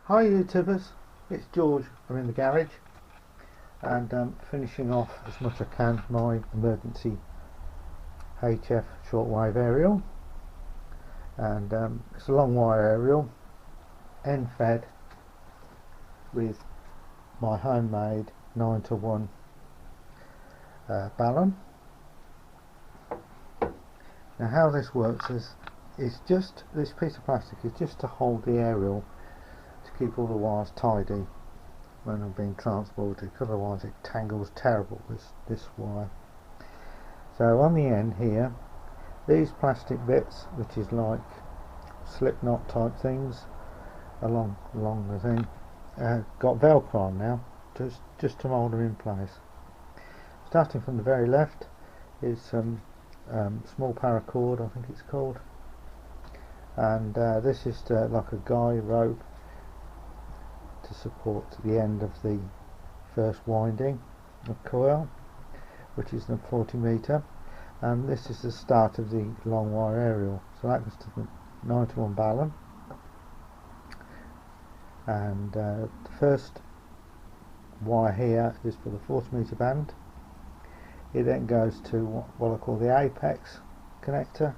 Hi YouTubers, it's George. I'm in the garage and finishing off as much as I can my emergency HF shortwave aerial, and it's a long wire aerial, end fed with my homemade 9:1 balun. Now how this works is it's just this piece of plastic is just to hold the aerial, to keep all the wires tidy when they're being transported, because otherwise it tangles terrible, this wire. So on the end here, these plastic bits, which is like slip knot type things along the thing, got Velcro on now, just to hold them in place. Starting from the very left is some small paracord, I think it's called, and this is like a guy rope to support the end of the first winding of coil, which is the 40 meter, and this is the start of the long wire aerial. So that goes to the 9:1 balun, and the first wire here is for the 40 meter band. It then goes to what I call the apex connector,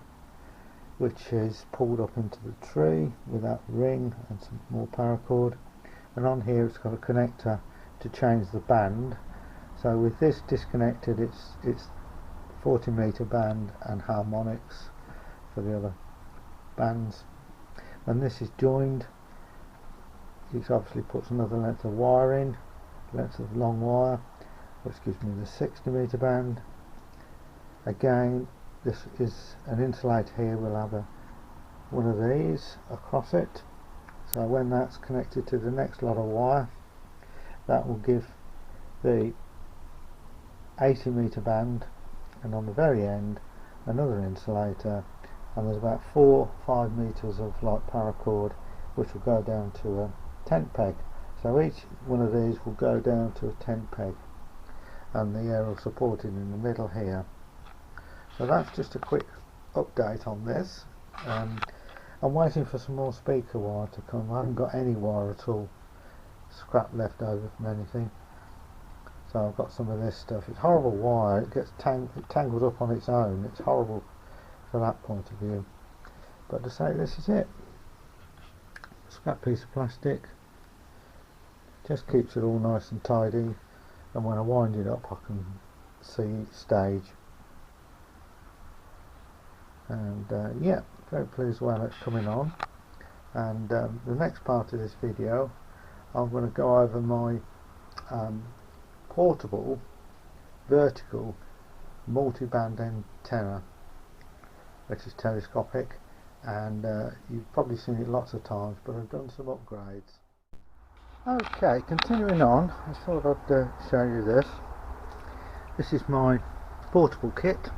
which is pulled up into the tree with that ring and some more paracord. And on here it's got a connector to change the band. So with this disconnected, it's 40 meter band and harmonics for the other bands. When this is joined, it obviously puts another length of wire in, length of long wire, which gives me the 60 meter band. Again, this is an insulator here. We'll have one of these across it. So when that's connected to the next lot of wire, that will give the 80 meter band, and on the very end another insulator, and there's about 4-5 meters of like paracord which will go down to a tent peg. So each one of these will go down to a tent peg, and the aerial supported in the middle here. So that's just a quick update on this. I'm waiting for some more speaker wire to come. I haven't got any wire at all, scrap left over from anything. So I've got some of this stuff. It's horrible wire. It gets tangled up on its own. It's horrible from that point of view. But to say, this is it. Scrap piece of plastic. Just keeps it all nice and tidy. And when I wind it up, I can see each stage. And yeah, very pleased with how it's coming on. And the next part of this video, I'm going to go over my portable vertical multi-band antenna, which is telescopic, and you've probably seen it lots of times, but I've done some upgrades. Okay, continuing on, I thought I'd show you this. This is my portable kit,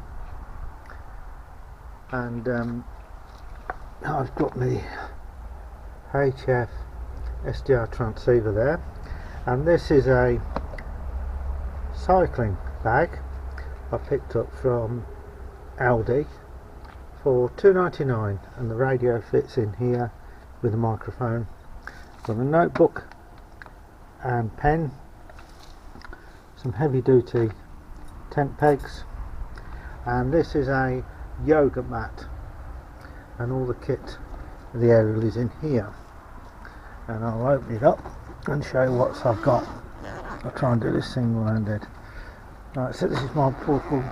and I've got my HF SDR transceiver there, and this is a cycling bag I picked up from Aldi for £2.99, and the radio fits in here with a microphone. Got a notebook and pen, some heavy duty tent pegs, and this is a yoga mat, and all the kit of the aerial is in here. And I'll open it up and show you what I've got. I'll try and do this single-handed. Right, so this is my portable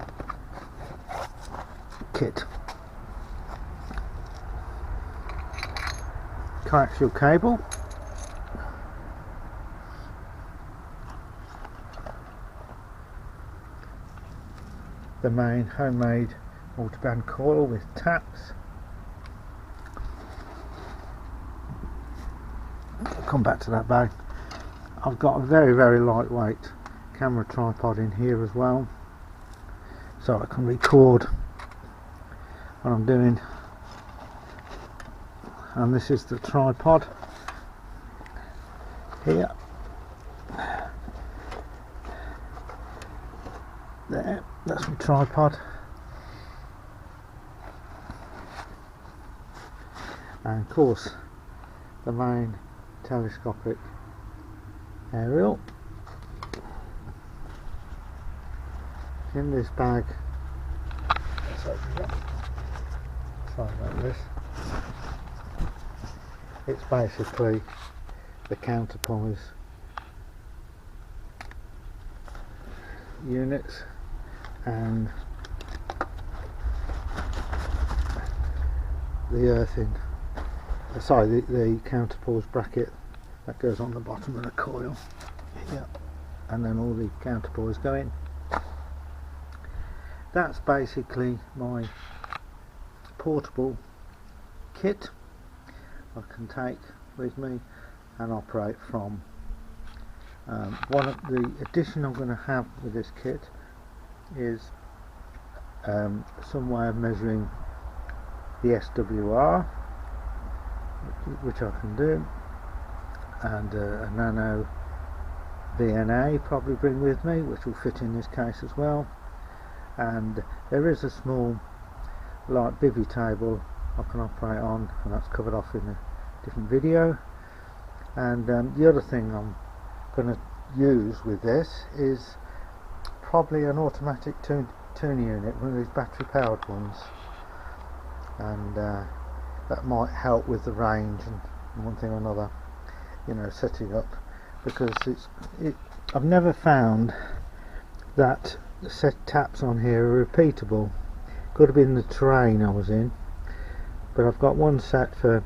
kit. Coaxial cable, the main homemade multiband coil with taps. I'll come back to that bag. I've got a very lightweight camera tripod in here as well, so I can record what I'm doing. And this is the tripod here. There, that's my tripod. And of course the main telescopic aerial. In this bag, let's open it up. Sorry about this. It's basically the counterpoise units and the earthing, the counterpoise bracket that goes on the bottom of the coil. Yeah, and then all the counterpoise go in. That's basically my portable kit I can take with me and operate from. One of the addition I'm going to have with this kit is some way of measuring the SWR, which I can do, and a nano VNA probably bring with me, which will fit in this case as well. And there is a small light bivvy table I can operate on, and that's covered off in a different video. And the other thing I'm going to use with this is probably an automatic tuner unit, one of these battery powered ones, and that might help with the range and one thing or another, you know, setting up, because I've never found that the set taps on here are repeatable. Could have been the terrain I was in, but I've got one set for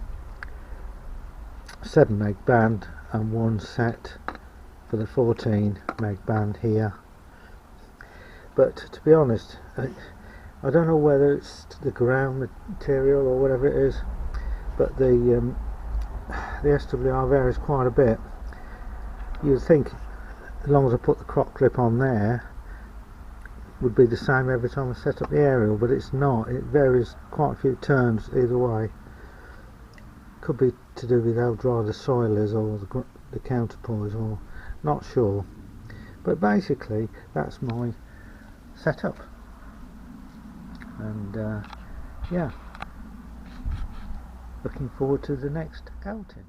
7 meg band and one set for the 14 meg band here. But to be honest, I don't know whether it's the ground material or whatever it is, but the SWR varies quite a bit. You'd think as long as I put the crop clip on there would be the same every time I set up the aerial, but it's not. It varies quite a few turns either way. Could be to do with how dry the soil is, or the counterpoise, or not sure. But basically that's my setup, and yeah, looking forward to the next outing.